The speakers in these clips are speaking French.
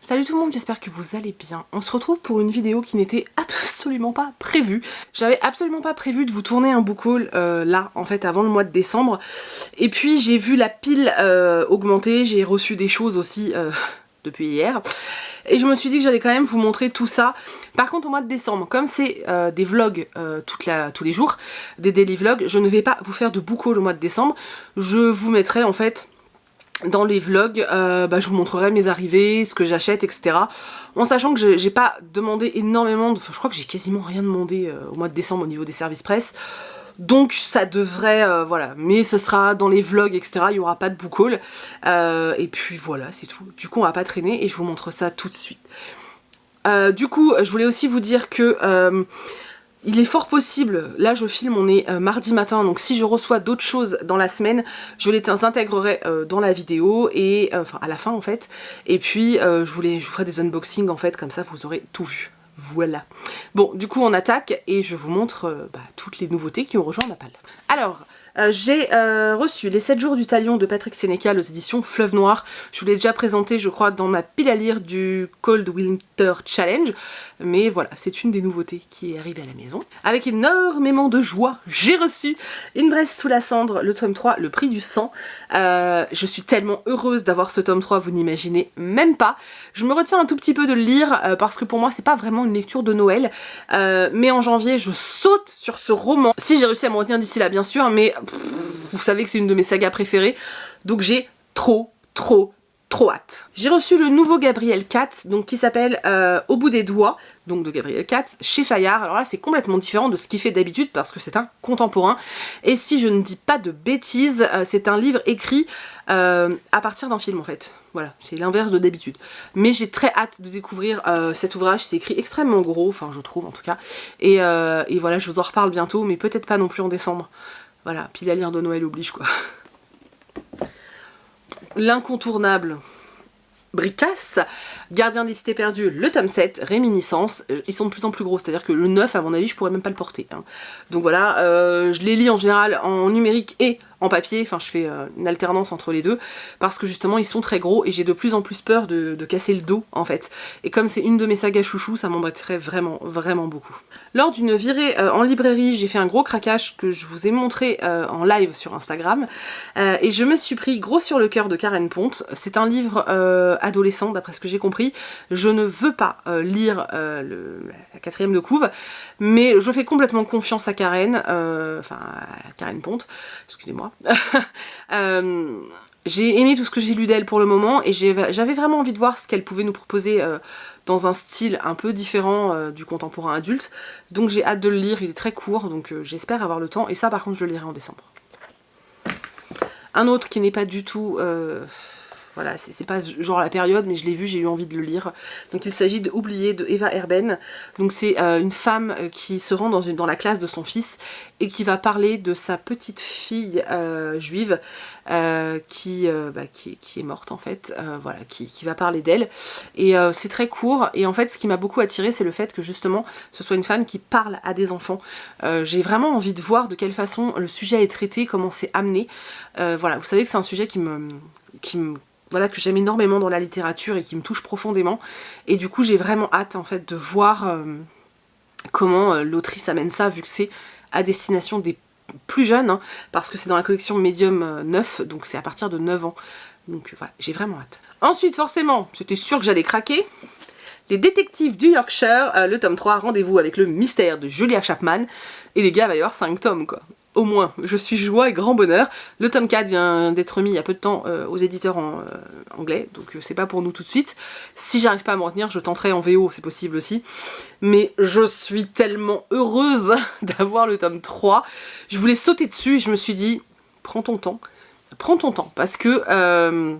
Salut tout le monde, j'espère que vous allez bien. On se retrouve pour une vidéo qui n'était absolument pas prévue. J'avais absolument pas prévu de vous tourner un book haul là, en fait, avant le mois de décembre. Et puis j'ai vu la pile augmenter, j'ai reçu des choses aussi depuis hier. Et je me suis dit que j'allais quand même vous montrer tout ça. Par contre au mois de décembre, comme c'est des vlogs tous les jours, des daily vlogs, je ne vais pas vous faire de book haul au mois de décembre. Je vous mettrai en fait dans les vlogs, je vous montrerai mes arrivées, ce que j'achète, etc. En sachant que j'ai pas demandé énormément, je crois que j'ai quasiment rien demandé au mois de décembre au niveau des services presse. Donc ça devrait, voilà, mais ce sera dans les vlogs, etc. Il n'y aura pas de book haul. Et puis voilà, c'est tout. Du coup on va pas traîner et je vous montre ça tout de suite. Du coup, je voulais aussi vous dire que il est fort possible, là je filme, on est mardi matin, donc si je reçois d'autres choses dans la semaine, je les intégrerai dans la vidéo, et enfin à la fin en fait, et puis je vous ferai des unboxings en fait, comme ça vous aurez tout vu. Voilà. Bon, du coup on attaque et je vous montre toutes les nouveautés qui ont rejoint ma palle. Alors, j'ai reçu les 7 jours du Talion de Patrick Sénécal aux éditions Fleuve Noir. Je vous l'ai déjà présenté, je crois, dans ma pile à lire du Cold Winter Challenge. Mais voilà, c'est une des nouveautés qui est arrivée à la maison. Avec énormément de joie, j'ai reçu Une Bresse sous la cendre, le tome 3, Le prix du sang. Je suis tellement heureuse d'avoir ce tome 3, vous n'imaginez même pas. Je me retiens un tout petit peu de le lire parce que pour moi, c'est pas vraiment une lecture de Noël. Mais en janvier, je saute sur ce roman. Si j'ai réussi à me retenir d'ici là, bien sûr, mais vous savez que c'est une de mes sagas préférées. Donc j'ai trop hâte. J'ai reçu le nouveau Gabriel Katz, donc qui s'appelle Au bout des doigts, donc de Gabriel Katz, chez Fayard. Alors là c'est complètement différent de ce qu'il fait d'habitude parce que c'est un contemporain. Et si je ne dis pas de bêtises, c'est un livre écrit à partir d'un film en fait. Voilà, c'est l'inverse de d'habitude. Mais j'ai très hâte de découvrir cet ouvrage, c'est écrit extrêmement gros, enfin je trouve en tout cas. Et voilà, je vous en reparle bientôt, mais peut-être pas non plus en décembre. Voilà, pile à lire de Noël oblige quoi. L'incontournable Bricasse, Gardien des cités perdues, le tome 7, Réminiscence, ils sont de plus en plus gros, c'est-à-dire que le 9 à mon avis je pourrais même pas le porter. Hein. Donc voilà, je les lis en général en numérique et en papier, enfin je fais une alternance entre les deux, parce que justement ils sont très gros et j'ai de plus en plus peur de casser le dos en fait. Et comme c'est une de mes sagas chouchous, ça m'embêterait vraiment beaucoup. Lors d'une virée en librairie, j'ai fait un gros craquage que je vous ai montré en live sur Instagram, et je me suis pris Gros sur le cœur de Karen Ponte. C'est un livre adolescent d'après ce que j'ai compris. Je ne veux pas lire la 4e de couve, mais je fais complètement confiance à Karen, enfin à Karen Ponte, excusez-moi. J'ai aimé tout ce que j'ai lu d'elle pour le moment et j'avais vraiment envie de voir ce qu'elle pouvait nous proposer dans un style un peu différent du contemporain adulte, donc j'ai hâte de le lire. Il est très court, donc j'espère avoir le temps, et ça par contre je le lirai en décembre. Un autre qui n'est pas du tout... voilà, c'est pas genre la période, mais je l'ai vu, j'ai eu envie de le lire. Donc il s'agit de Oublié de Eva Herben. Donc c'est une femme qui se rend dans la classe de son fils et qui va parler de sa petite fille juive qui est morte en fait, voilà, qui va parler d'elle. Et c'est très court, et en fait ce qui m'a beaucoup attirée, c'est le fait que justement ce soit une femme qui parle à des enfants. J'ai vraiment envie de voir de quelle façon le sujet est traité, comment c'est amené. Voilà, vous savez que c'est un sujet voilà, que j'aime énormément dans la littérature et qui me touche profondément, et du coup j'ai vraiment hâte en fait de voir comment l'autrice amène ça, vu que c'est à destination des plus jeunes, hein, parce que c'est dans la collection Medium 9, donc c'est à partir de 9 ans, donc voilà, j'ai vraiment hâte. Ensuite forcément, c'était sûr que j'allais craquer, Les Détectives du Yorkshire, le tome 3, Rendez-vous avec le mystère de Julia Chapman, et les gars, il va y avoir 5 tomes quoi. Au moins, je suis joie et grand bonheur. Le tome 4 vient d'être remis il y a peu de temps aux éditeurs anglais, donc c'est pas pour nous tout de suite. Si j'arrive pas à m'en retenir, je tenterai en VO, c'est possible aussi. Mais je suis tellement heureuse d'avoir le tome 3. Je voulais sauter dessus et je me suis dit, prends ton temps, parce que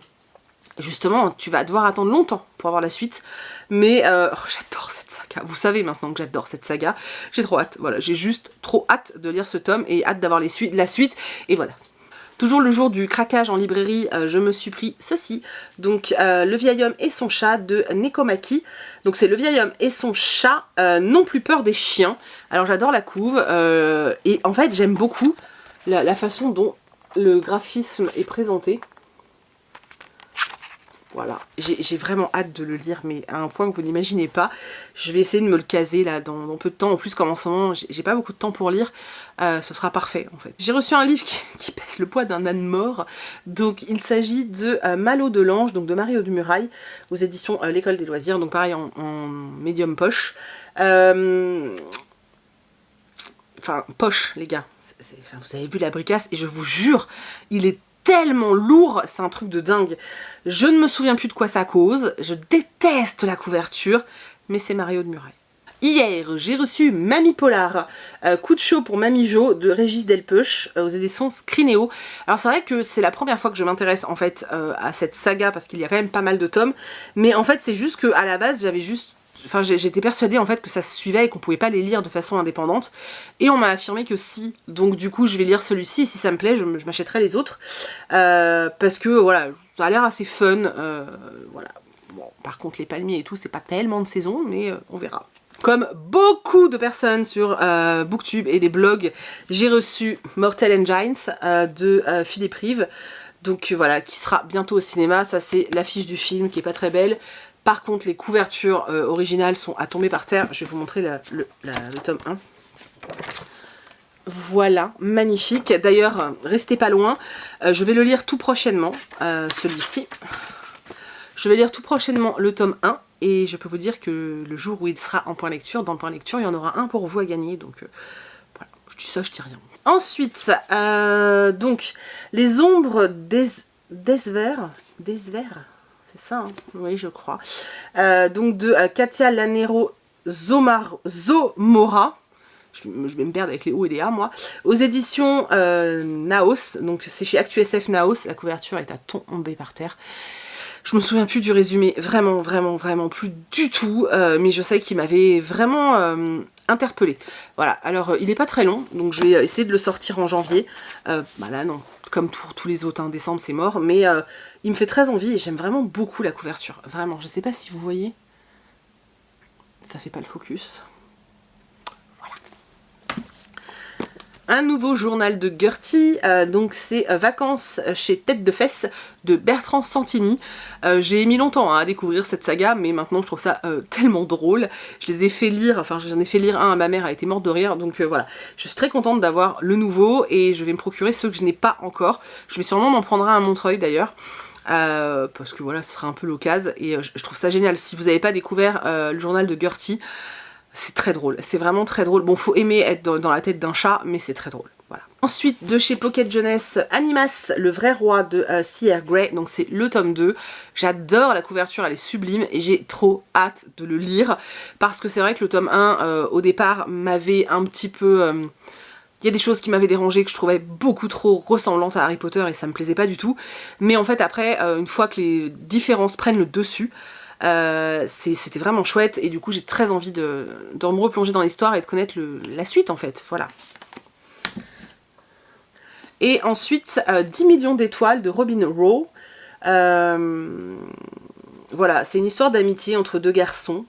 justement, tu vas devoir attendre longtemps pour avoir la suite. Mais j'adore cette saga. Vous savez maintenant que j'adore cette saga. J'ai trop hâte. Voilà, j'ai juste trop hâte de lire ce tome et hâte d'avoir la suite. Et voilà. Toujours le jour du craquage en librairie, je me suis pris ceci. Donc Le vieil homme et son chat de Nekomaki. Donc c'est Le vieil homme et son chat n'ont plus peur des chiens. Alors j'adore la couve. Et en fait j'aime beaucoup la façon dont le graphisme est présenté. Voilà, j'ai vraiment hâte de le lire, mais à un point que vous n'imaginez pas. Je vais essayer de me le caser là dans peu de temps. En plus, comme en ce moment, j'ai pas beaucoup de temps pour lire, ce sera parfait en fait. J'ai reçu un livre qui pèse le poids d'un âne mort. Donc il s'agit de Malo de l'Ange, donc de Marie Audumurail, aux éditions L'École des Loisirs, donc pareil en médium poche. Enfin, poche les gars. Vous avez vu la bricasse et je vous jure, il est tellement lourd, c'est un truc de dingue. Je ne me souviens plus de quoi ça cause, je déteste la couverture, mais c'est Marie Audumurail. Hier, j'ai reçu Mamie Polar, coup de chaud pour Mamie Jo de Régis Delpeuch aux éditions Scrinéo. Alors c'est vrai que c'est la première fois que je m'intéresse en fait à cette saga parce qu'il y a quand même pas mal de tomes, mais en fait c'est juste que à la base j'avais juste... Enfin, j'étais persuadée en fait que ça se suivait et qu'on pouvait pas les lire de façon indépendante. Et on m'a affirmé que si. Donc du coup, je vais lire celui-ci et si ça me plaît, je m'achèterai les autres. Parce que voilà, ça a l'air assez fun. Voilà. Bon, par contre, les palmiers et tout, c'est pas tellement de saison, mais on verra. Comme beaucoup de personnes sur Booktube et des blogs, j'ai reçu Mortal Engines de Philippe Rive. Donc voilà, qui sera bientôt au cinéma. Ça, c'est l'affiche du film qui est pas très belle. Par contre, les couvertures originales sont à tomber par terre. Je vais vous montrer le tome 1. Voilà, magnifique. D'ailleurs, restez pas loin. Je vais le lire tout prochainement, celui-ci. Je vais lire tout prochainement le tome 1. Et je peux vous dire que le jour où il sera en point lecture, dans le point lecture, il y en aura un pour vous à gagner. Donc voilà, je dis ça, je dis rien. Ensuite, donc, les ombres d'Esver. C'est ça, hein, oui je crois. Donc de Katia Lanero Zomora. Je vais me perdre avec les O et les A moi. Aux éditions Naos, donc c'est chez ActuSF Naos. La couverture est à tomber par terre. Je me souviens plus du résumé, vraiment plus du tout. Mais je sais qu'il m'avait vraiment interpellée. Voilà, alors il est pas très long, donc je vais essayer de le sortir en janvier. Bah là non. Comme pour tous les autres, hein, décembre c'est mort, mais il me fait très envie et j'aime vraiment beaucoup la couverture, vraiment, je sais pas si vous voyez, ça fait pas le focus, voilà. Un nouveau journal de Gertie, donc c'est Vacances chez Tête de Fesse de Bertrand Santini. J'ai mis longtemps à découvrir cette saga, mais maintenant je trouve ça tellement drôle. Je les ai fait lire, enfin j'en ai fait lire un à ma mère, elle était morte de rire, donc voilà. Je suis très contente d'avoir le nouveau et je vais me procurer ceux que je n'ai pas encore. Je vais sûrement m'en prendre un à Montreuil d'ailleurs. Parce que voilà, ce sera un peu l'occasion et je trouve ça génial. Si vous n'avez pas découvert le journal de Gertie, c'est très drôle, c'est vraiment très drôle. Bon, faut aimer être dans la tête d'un chat, mais c'est très drôle. Voilà. Ensuite, de chez Pocket Jeunesse, Animas, le vrai roi de C.R. Gray, donc c'est le tome 2. J'adore la couverture, elle est sublime et j'ai trop hâte de le lire parce que c'est vrai que le tome 1, au départ, m'avait un petit peu... Il y a des choses qui m'avaient dérangé, que je trouvais beaucoup trop ressemblantes à Harry Potter et ça me plaisait pas du tout. Mais en fait, après, une fois que les différences prennent le dessus, c'était vraiment chouette et du coup j'ai très envie de me replonger dans l'histoire et de connaître la suite en fait, voilà. Et ensuite 10 millions d'étoiles de Robin Rowe. Voilà, c'est une histoire d'amitié entre deux garçons.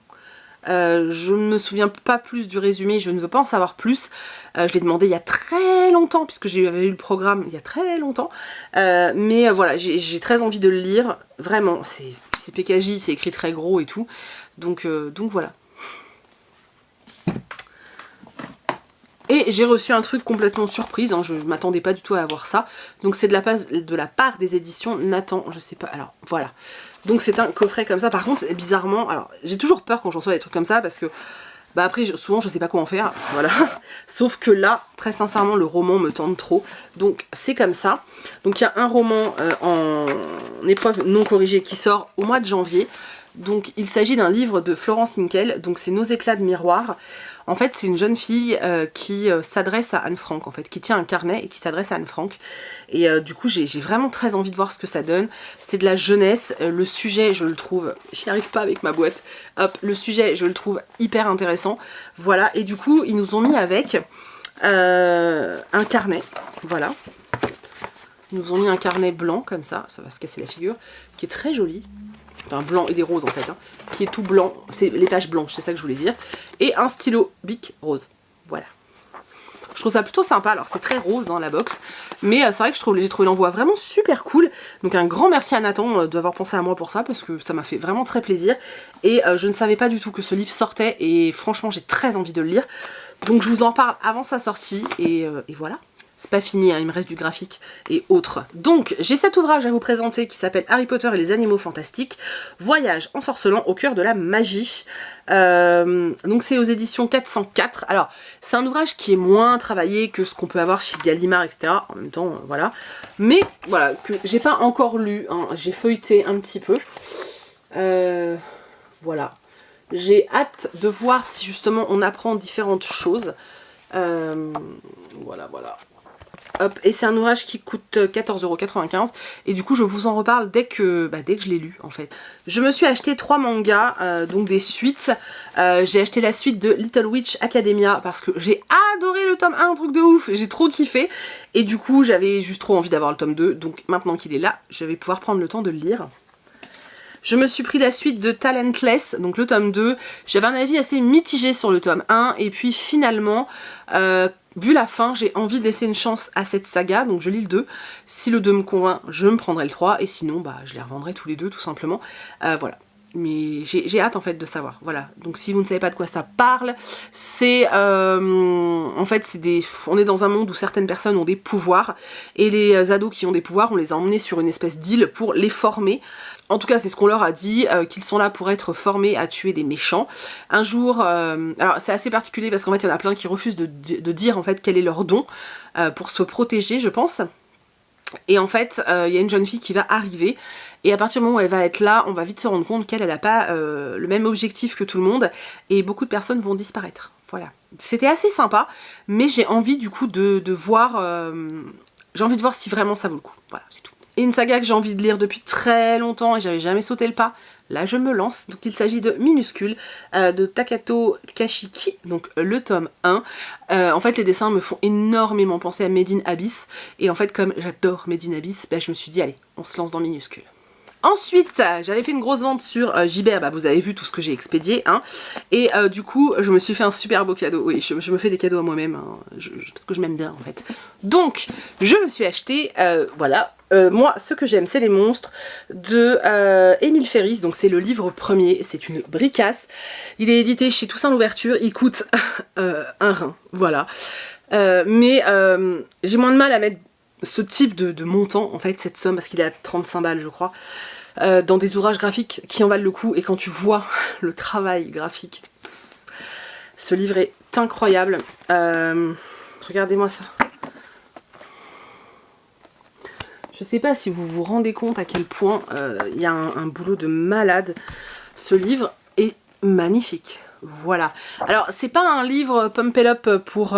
Je ne me souviens pas plus du résumé, je ne veux pas en savoir plus. Je l'ai demandé il y a très longtemps, puisque j'avais eu le programme il y a très longtemps. Mais voilà, j'ai très envie de le lire. Vraiment, c'est PKJ, c'est écrit très gros et tout. Donc voilà. Et j'ai reçu un truc complètement surprise, hein, je ne m'attendais pas du tout à avoir ça. Donc c'est de la part des éditions Nathan, je sais pas, alors voilà. Donc c'est un coffret comme ça, par contre bizarrement, alors j'ai toujours peur quand je reçois des trucs comme ça parce que bah après souvent je sais pas quoi en faire, voilà. Sauf que là, très sincèrement, le roman me tente trop, donc c'est comme ça. Donc il y a un roman en épreuve non corrigée qui sort au mois de janvier. Donc il s'agit d'un livre de Florence Hinkel, donc c'est Nos éclats de miroir. En fait c'est une jeune fille qui s'adresse à Anne Frank, en fait, qui tient un carnet et qui s'adresse à Anne Frank. Et du coup j'ai vraiment très envie de voir ce que ça donne. C'est de la jeunesse, le sujet je le trouve, j'y arrive pas avec ma boîte, hop, le sujet je le trouve hyper intéressant. Voilà, et du coup ils nous ont mis avec un carnet, voilà. Ils nous ont mis un carnet blanc comme ça va se casser la figure, qui est très joli. Enfin blanc et des roses en fait, hein, qui est tout blanc, c'est les pages blanches, c'est ça que je voulais dire, et un stylo Bic rose, voilà. Je trouve ça plutôt sympa. Alors c'est très rose hein, la box, mais c'est vrai que j'ai trouvé l'envoi vraiment super cool. Donc un grand merci à Nathan d'avoir pensé à moi pour ça, parce que ça m'a fait vraiment très plaisir. Et je ne savais pas du tout que ce livre sortait, et franchement j'ai très envie de le lire. Donc je vous en parle avant sa sortie, et voilà. C'est pas fini, hein, il me reste du graphique et autres. Donc, j'ai cet ouvrage à vous présenter qui s'appelle Harry Potter et les animaux fantastiques. Voyage ensorcelant au cœur de la magie. Donc c'est aux éditions 404. Alors, c'est un ouvrage qui est moins travaillé que ce qu'on peut avoir chez Gallimard, etc. En même temps, voilà. Mais, voilà, que j'ai pas encore lu. Hein, j'ai feuilleté un petit peu. Voilà. J'ai hâte de voir si justement on apprend différentes choses. Voilà. Hop, et c'est un ouvrage qui coûte 14,95 € et du coup je vous en reparle dès que je l'ai lu en fait. Je me suis acheté 3 mangas, donc des suites. J'ai acheté la suite de Little Witch Academia parce que j'ai adoré le tome 1, un truc de ouf, j'ai trop kiffé. Et du coup j'avais juste trop envie d'avoir le tome 2, donc maintenant qu'il est là, je vais pouvoir prendre le temps de le lire. Je me suis pris la suite de Talentless, donc le tome 2. J'avais un avis assez mitigé sur le tome 1 et puis finalement... vu la fin, j'ai envie de laisser une chance à cette saga, donc je lis le 2. Si le 2 me convainc, je me prendrai le 3, et sinon, je les revendrai tous les deux, tout simplement. Voilà. Mais j'ai hâte, en fait, de savoir. Voilà. Donc, si vous ne savez pas de quoi ça parle, c'est... en fait, on est dans un monde où certaines personnes ont des pouvoirs, et les ados qui ont des pouvoirs, on les a emmenés sur une espèce d'île pour les former. En tout cas, c'est ce qu'on leur a dit, qu'ils sont là pour être formés à tuer des méchants. Un jour, alors c'est assez particulier parce qu'en fait, il y en a plein qui refusent de dire en fait quel est leur don pour se protéger, je pense. Et en fait, il y a une jeune fille qui va arriver. Et à partir du moment où elle va être là, on va vite se rendre compte qu'elle n'a pas le même objectif que tout le monde. Et beaucoup de personnes vont disparaître. Voilà. C'était assez sympa, mais j'ai envie du coup de voir... j'ai envie de voir si vraiment ça vaut le coup. Voilà, c'est tout. Et une saga que j'ai envie de lire depuis très longtemps et j'avais jamais sauté le pas. Là je me lance, donc il s'agit de Minuscule, de Takato Kashiki, donc le tome 1. En fait les dessins me font énormément penser à Made in Abyss, et en fait comme j'adore Made in Abyss, je me suis dit allez, on se lance dans Minuscule. Ensuite, j'avais fait une grosse vente sur JB, vous avez vu tout ce que j'ai expédié, hein, et du coup, je me suis fait un super beau cadeau. Oui, je me fais des cadeaux à moi-même, hein, parce que je m'aime bien en fait. Donc, je me suis acheté, voilà, moi, ce que j'aime, c'est les monstres de Émile Ferris, donc c'est le livre premier, c'est une bricasse. Il est édité chez Toussaint Louverture, il coûte un rein, voilà. Mais j'ai moins de mal à mettre ce type de montant, en fait, cette somme, parce qu'il est à 35 balles, je crois, dans des ouvrages graphiques qui en valent le coup, et quand tu vois le travail graphique, ce livre est incroyable. Regardez-moi ça. Je sais pas si vous vous rendez compte à quel point il y a un boulot de malade. Ce livre est magnifique. Voilà. Alors, c'est pas un livre Pump It Up pour...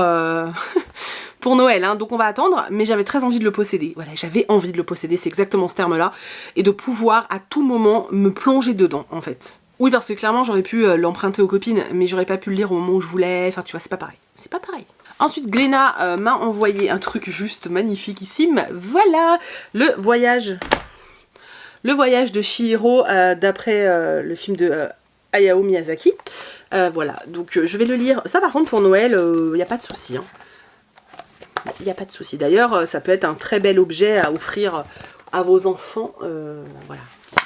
pour Noël, hein, donc on va attendre, mais j'avais très envie de le posséder. Voilà, j'avais envie de le posséder, c'est exactement ce terme-là, et de pouvoir à tout moment me plonger dedans, en fait. Oui, parce que clairement, j'aurais pu l'emprunter aux copines, mais j'aurais pas pu le lire au moment où je voulais, enfin, tu vois, c'est pas pareil. C'est pas pareil. Ensuite, Glénat m'a envoyé un truc juste magnifiquissime. Voilà, le voyage de Chihiro, d'après le film de Hayao Miyazaki. Voilà, donc je vais le lire. Ça, par contre, pour Noël, il n'y a pas de souci, hein. Il n'y a pas de souci. D'ailleurs, ça peut être un très bel objet à offrir à vos enfants. Voilà, si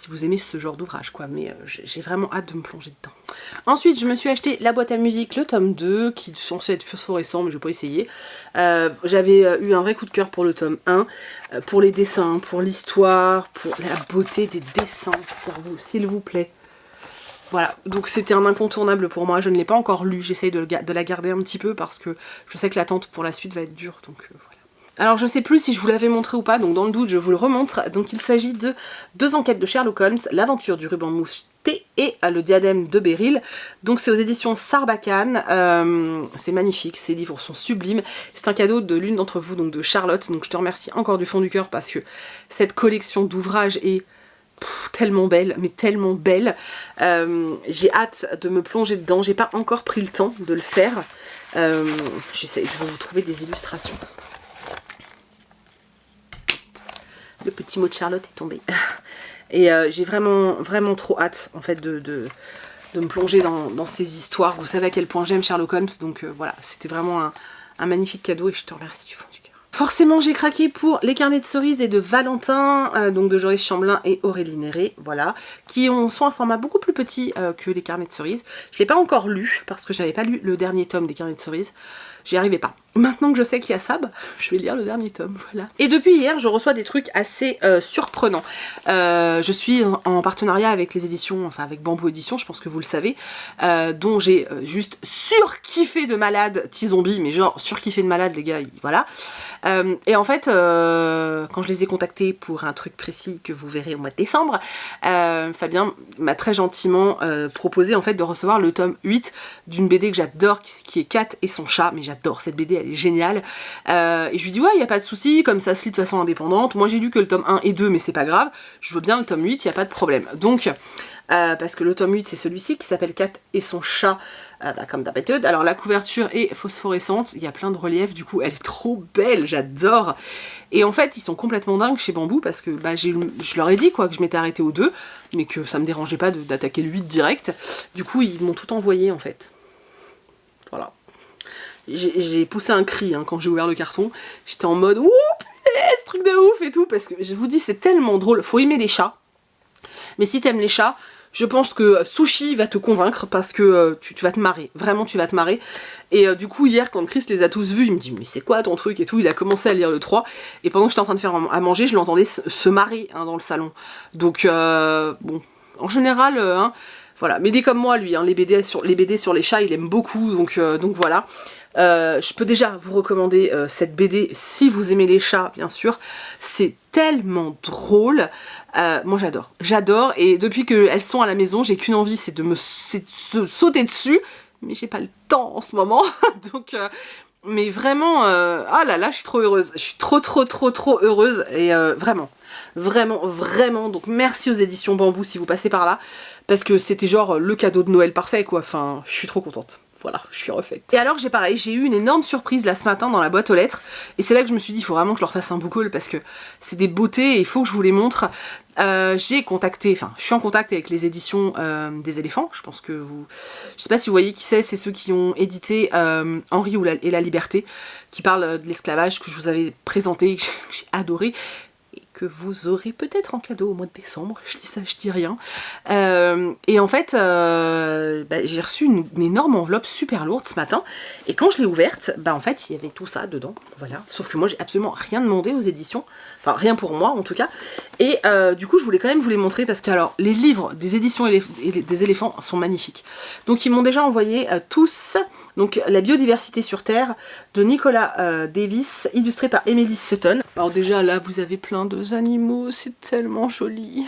vous aimez ce genre d'ouvrage, quoi. Mais j'ai vraiment hâte de me plonger dedans. Ensuite, je me suis acheté La boîte à musique, le tome 2, qui est censé être phosphorescent, mais je vais pas essayer. J'avais eu un vrai coup de cœur pour le tome 1, pour les dessins, pour l'histoire, pour la beauté des dessins, s'il vous plaît. Voilà, donc c'était un incontournable pour moi, je ne l'ai pas encore lu, j'essaye de la garder un petit peu parce que je sais que l'attente pour la suite va être dure, donc voilà. Alors je sais plus si je vous l'avais montré ou pas, donc dans le doute je vous le remontre. Donc il s'agit de 2 enquêtes de Sherlock Holmes, l'aventure du ruban moucheté et le diadème de Beryl. Donc c'est aux éditions Sarbacane, c'est magnifique, ces livres sont sublimes. C'est un cadeau de l'une d'entre vous, donc de Charlotte, donc je te remercie encore du fond du cœur parce que cette collection d'ouvrages est... tellement belle, mais tellement belle. J'ai hâte de me plonger dedans. J'ai pas encore pris le temps de le faire. Je vais vous trouver des illustrations. Le petit mot de Charlotte est tombé. Et j'ai vraiment trop hâte en fait de de me plonger dans ces histoires. Vous savez à quel point j'aime Sherlock Holmes, donc voilà, c'était vraiment un magnifique cadeau et je te remercie du fond du cœur. Forcément j'ai craqué pour les carnets de cerises et de Valentin, donc de Joris Chambelin et Aurélie Néré, voilà, qui sont un format beaucoup plus petit que les carnets de cerises. Je ne l'ai pas encore lu, parce que je n'avais pas lu le dernier tome des carnets de cerises, j'y arrivais pas. Maintenant que je sais qu'il y a Sab, je vais lire le dernier tome, voilà. Et depuis hier, je reçois des trucs assez surprenants. Je suis en partenariat avec les éditions, enfin avec Bambou Édition, je pense que vous le savez, dont j'ai juste surkiffé de malade T-Zombie, mais genre surkiffé de malade les gars, voilà. Et en fait, quand je les ai contactés pour un truc précis que vous verrez au mois de décembre, Fabien m'a très gentiment proposé en fait de recevoir le tome 8 d'une BD que j'adore, qui est Kat et son chat, mais j'adore cette BD, elle est géniale. Et je lui dis ouais, il n'y a pas de souci, comme ça se lit de façon indépendante. Moi j'ai lu que le tome 1 et 2, mais c'est pas grave, je veux bien le tome 8, il n'y a pas de problème. Donc, parce que le tome 8 c'est celui-ci qui s'appelle Kat et son chat, comme d'habitude. Alors la couverture est phosphorescente, il y a plein de reliefs, du coup elle est trop belle, j'adore. Et en fait ils sont complètement dingues chez Bambou parce que je leur ai dit quoi, que je m'étais arrêtée au 2, mais que ça me dérangeait pas d'attaquer le 8 direct. Du coup ils m'ont tout envoyé en fait. Voilà. J'ai poussé un cri hein, quand j'ai ouvert le carton, j'étais en mode ouh putain, ce truc de ouf et tout, parce que je vous dis c'est tellement drôle, faut aimer les chats. Mais si t'aimes les chats, je pense que Sushi va te convaincre parce que tu vas te marrer, vraiment tu vas te marrer. Et du coup hier quand Chris les a tous vus, il me dit mais c'est quoi ton truc et tout, il a commencé à lire le 3 et pendant que j'étais en train de faire à manger, je l'entendais se marrer hein, dans le salon. Donc bon, en général, hein, voilà, mais il est comme moi lui, hein, les BD sur les chats il aime beaucoup, donc voilà. Je peux déjà vous recommander cette BD si vous aimez les chats bien sûr, c'est tellement drôle, moi j'adore et depuis qu'elles sont à la maison j'ai qu'une envie, c'est de sauter dessus, mais j'ai pas le temps en ce moment donc mais vraiment ah là là je suis trop heureuse, je suis trop heureuse et vraiment donc merci aux éditions Bambou si vous passez par là parce que c'était genre le cadeau de Noël parfait quoi, enfin je suis trop contente. Voilà, je suis refaite. Et alors j'ai eu une énorme surprise là ce matin dans la boîte aux lettres. Et c'est là que je me suis dit, il faut vraiment que je leur fasse un book haul parce que c'est des beautés et il faut que je vous les montre. Je suis en contact avec les éditions des éléphants. Je pense que vous... Je sais pas si vous voyez qui c'est ceux qui ont édité Henri et la Liberté, qui parlent de l'esclavage que je vous avais présenté, que j'ai adoré. Que vous aurez peut-être en cadeau au mois de décembre, je dis ça, je dis rien. Et en fait, j'ai reçu une énorme enveloppe super lourde ce matin, et quand je l'ai ouverte, en fait, il y avait tout ça dedans, voilà. Sauf que moi, j'ai absolument rien demandé aux éditions, enfin rien pour moi en tout cas, et du coup, je voulais quand même vous les montrer, parce que alors, les livres des éditions des éléphants sont magnifiques. Donc, ils m'ont déjà envoyé tous, donc La biodiversité sur Terre, de Nicolas Davis, illustré par Emily Sutton. Alors déjà, là, vous avez plein de animaux, c'est tellement joli.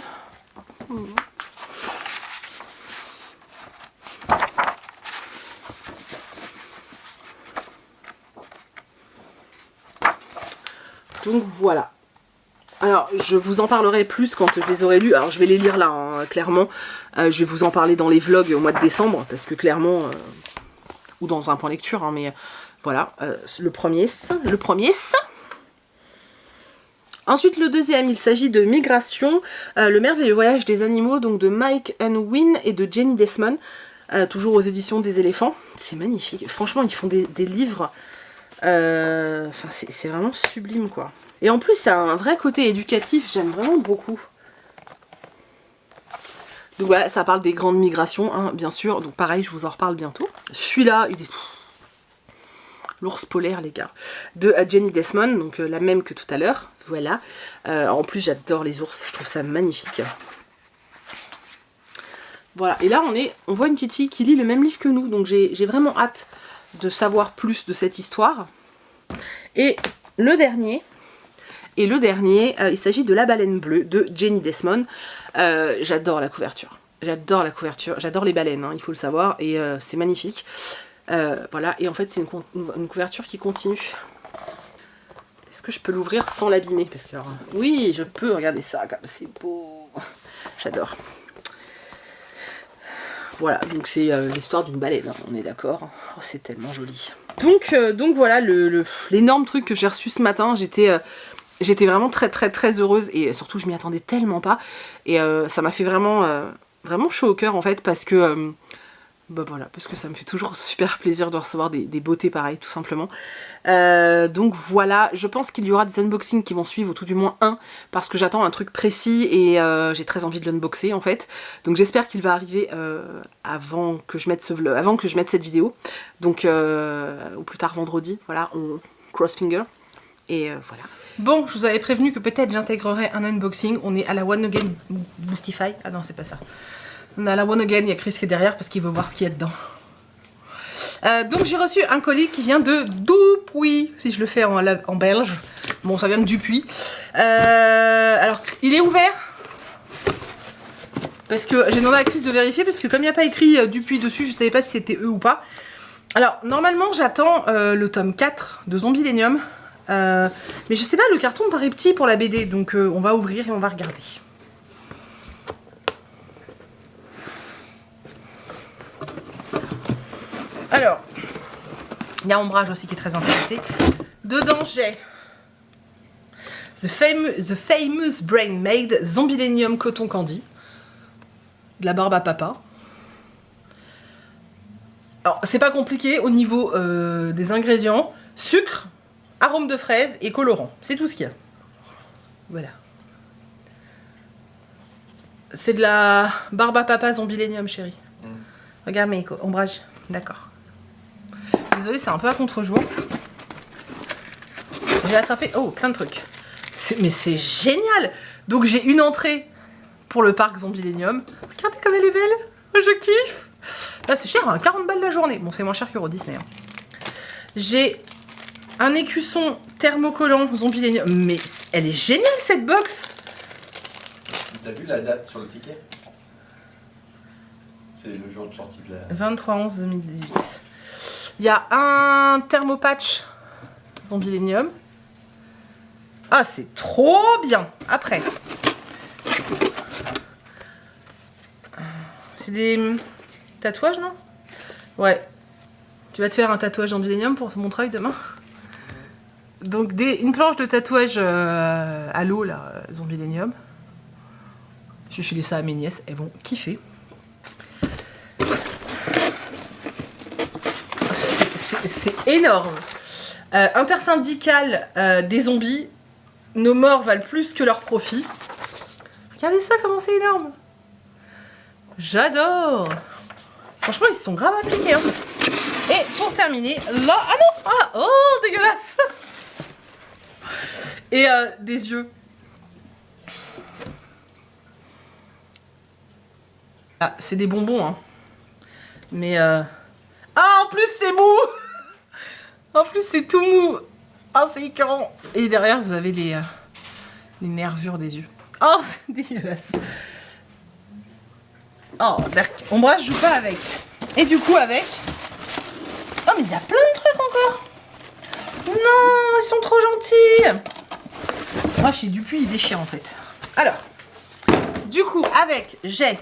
Donc voilà. Alors je vous en parlerai plus quand je les aurai lus. Alors je vais les lire là, hein, clairement. Je vais vous en parler dans les vlogs au mois de décembre, parce que clairement, ou dans un point lecture, hein, mais voilà. Le premier. Ensuite, le deuxième, il s'agit de Migration, le merveilleux voyage des animaux, donc de Mike Unwin et de Jenny Desmond, toujours aux éditions des éléphants. C'est magnifique. Franchement, ils font des livres, enfin, c'est vraiment sublime, quoi. Et en plus, ça a un vrai côté éducatif, j'aime vraiment beaucoup. Donc voilà, ça parle des grandes migrations, hein, bien sûr. Donc pareil, je vous en reparle bientôt. Celui-là, il est... L'ours polaire, les gars, de Jenny Desmond, donc la même que tout à l'heure, voilà. En plus, j'adore les ours, je trouve ça magnifique. Voilà, et là, on voit une petite fille qui lit le même livre que nous, donc j'ai vraiment hâte de savoir plus de cette histoire. Et le dernier, il s'agit de La baleine bleue, de Jenny Desmond. J'adore la couverture, j'adore les baleines, hein, il faut le savoir, et c'est magnifique. Voilà, et en fait c'est une couverture qui continue. Est-ce que je peux l'ouvrir sans l'abîmer? Parce que alors, oui, je peux, regardez ça, comme c'est beau. J'adore. Voilà, donc c'est l'histoire d'une baleine, hein, on est d'accord. Oh, c'est tellement joli. Donc voilà, l'énorme truc que j'ai reçu ce matin, j'étais vraiment très heureuse, et surtout je m'y attendais tellement pas. Et ça m'a fait vraiment vraiment chaud au cœur en fait parce que bah voilà, parce que ça me fait toujours super plaisir de recevoir des beautés pareilles, tout simplement. Donc voilà, je pense qu'il y aura des unboxings qui vont suivre, ou tout du moins un, parce que j'attends un truc précis et j'ai très envie de l'unboxer en fait. Donc j'espère qu'il va arriver avant que je mette ce vlog, avant que je mette cette vidéo. Donc ou plus tard vendredi, voilà, on cross finger. Et voilà. Bon, je vous avais prévenu que peut-être j'intégrerai un unboxing. On est à la One Again Boostify. Ah non, c'est pas ça. On est à la One Again, il y a Chris qui est derrière parce qu'il veut voir ce qu'il y a dedans. Donc j'ai reçu un colis qui vient de Dupuis, si je le fais en belge. Bon, ça vient de Dupuis. Alors, il est ouvert. Parce que j'ai demandé à Chris de vérifier, parce que comme il n'y a pas écrit Dupuis dessus, je ne savais pas si c'était eux ou pas. Alors, normalement, j'attends le tome 4 de Zombieillennium. Mais je sais pas, le carton me paraît petit pour la BD, donc on va ouvrir et on va regarder. Alors, il y a Ombrage aussi qui est très intéressé. Dedans, j'ai The Famous Brain Made Zombieillennium Cotton Candy. De la barbe à papa. Alors, c'est pas compliqué au niveau des ingrédients. Sucre, arôme de fraise et colorant. C'est tout ce qu'il y a. Voilà. C'est de la barbe à papa Zombieillennium, chérie. Regarde mes ombrages. D'accord. Désolée, c'est un peu à contre-jour. J'ai attrapé... Oh, plein de trucs. Mais c'est génial. Donc j'ai une entrée pour le parc Zombieillennium. Regardez comme elle est belle. Oh, je kiffe. Là, c'est cher, hein, 40 balles la journée. Bon, c'est moins cher qu'Euro Disney. Hein. J'ai un écusson thermocollant Zombieillennium. Mais elle est géniale, cette box. T'as vu la date sur le ticket? C'est le jour de sortie de la... 23/11/2018. Il y a un thermopatch Zombieillennium. Ah, c'est trop bien. Après, c'est des tatouages, non? Ouais. Tu vas te faire un tatouage Zombieillennium pour mon travail demain? Donc, une planche de tatouage à l'eau, là, Zombieillennium. Je vais filer ça à mes nièces, elles vont kiffer. C'est énorme. Intersyndical des zombies. Nos morts valent plus que leurs profits. Regardez ça, comment c'est énorme. J'adore. Franchement, ils se sont grave appliqués. Hein. Et pour terminer, là... Ah non, ah, oh, dégueulasse. Et des yeux. Ah, c'est des bonbons, hein. Mais... Ah, en plus, c'est mou. En plus, c'est tout mou. Oh, c'est écœurant. Et derrière, vous avez les nervures des yeux. Oh, c'est dégueulasse. Oh, Ombrage joue pas avec. Et du coup, avec... Oh, mais il y a plein de trucs encore. Non, ils sont trop gentils. Moi, chez Dupuis, il déchire, en fait. Alors, du coup, avec, j'ai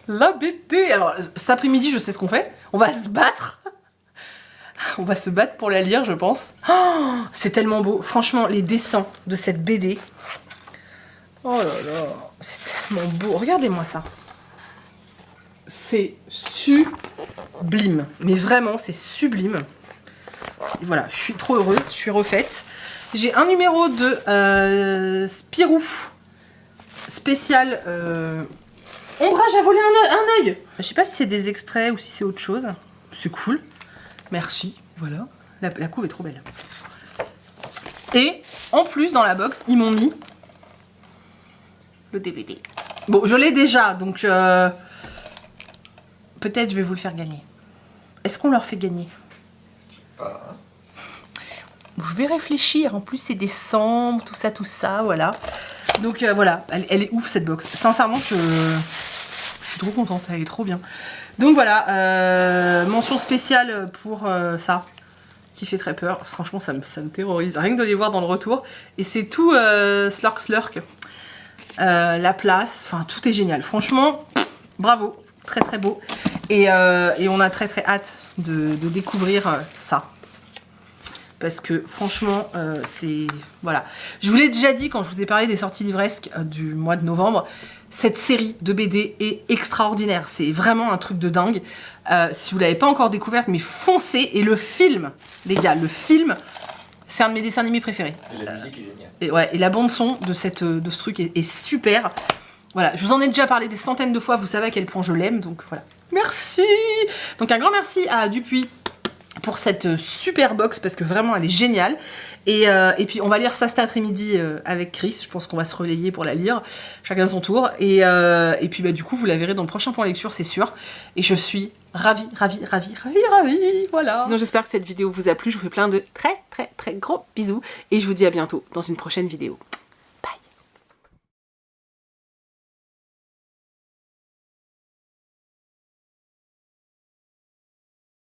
la BD. Alors, cet après-midi, je sais ce qu'on fait. On va se battre. On va se battre pour la lire, je pense. Oh, c'est tellement beau. Franchement, les dessins de cette BD. Oh là là. C'est tellement beau. Regardez-moi ça. C'est sublime. Mais vraiment, c'est sublime. Voilà, je suis trop heureuse. Je suis refaite. J'ai un numéro de Spirou spécial. Ombrage a volé un œil. Je sais pas si c'est des extraits ou si c'est autre chose. C'est cool. Merci, voilà. La couve est trop belle. Et en plus, dans la box, ils m'ont mis le DVD. Bon, je l'ai déjà, donc peut-être je vais vous le faire gagner. Est-ce qu'on leur fait gagner? Je vais réfléchir. En plus, c'est décembre, tout ça, voilà. Donc voilà, elle est ouf cette box. Sincèrement, je suis trop contente, elle est trop bien. Donc voilà, mention spéciale pour ça, qui fait très peur. Franchement, ça me terrorise, rien que de les voir dans le retour. Et c'est tout slurk. La place, enfin tout est génial. Franchement, bravo, très très beau. Et on a très très hâte de découvrir ça. parce que franchement, c'est... Voilà. Je vous l'ai déjà dit quand je vous ai parlé des sorties livresques du mois de novembre, cette série de BD est extraordinaire. C'est vraiment un truc de dingue. Si vous ne l'avez pas encore découverte, mais foncez. Et le film, les gars, le film, c'est un de mes dessins animés préférés. Et la musique est géniale. Et, ouais, et la bande son de ce truc est super. Voilà, je vous en ai déjà parlé des centaines de fois, vous savez à quel point je l'aime, donc voilà. Merci. Donc un grand merci à Dupuis pour cette super box, parce que vraiment elle est géniale. Et puis on va lire ça cet après-midi avec Chris, je pense qu'on va se relayer pour la lire, chacun son tour. Et puis bah, du coup vous la verrez dans le prochain point lecture, c'est sûr. Et je suis ravie, voilà. Sinon j'espère que cette vidéo vous a plu, je vous fais plein de très gros bisous. Et je vous dis à bientôt dans une prochaine vidéo.